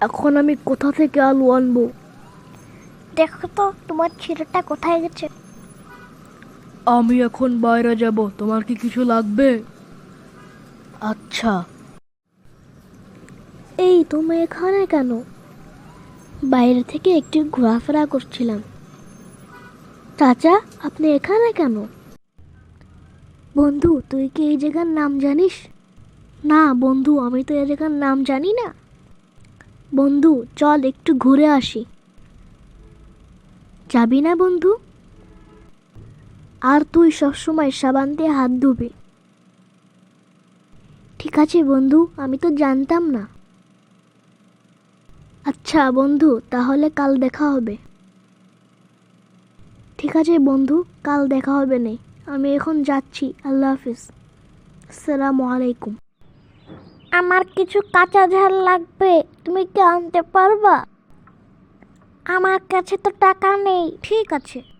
এখন আমি কোথা থেকে আলু আনবো? দেখো তো তোমার ছেলেটা কোথায় গেছে। আমি এখন বাইরে যাব, তোমার কি কিছু লাগবে? আচ্ছা। এই তুমি এখানে কেন? বাইরে থেকে একটু ঘোরাফেরা করছিলাম। চাচা, আপনি এখানে কেন? বন্ধু, তুই কি এই জায়গার নাম জানিস? না বন্ধু, আমি তো এই জায়গার নাম জানি না। বন্ধু, চল একটু ঘুরে আসি। যাবি না বন্ধু? আর তুই সবসময় সাবান দিয়ে হাত ধুবি। ঠিক আছে বন্ধু, আমি তো জানতাম না। আচ্ছা বন্ধু, তাহলে কাল দেখা হবে। ঠিক আছে বন্ধু, কাল দেখা হবে নে। আমি এখন যাচ্ছি, আল্লাহ হাফিজ। আসসালামু আলাইকুম। আমার কিছু কাঁচা ঝাল লাগবে, তুমি কি আনতে পারবা? আমার কাছে তো টাকা নেই। ঠিক আছে।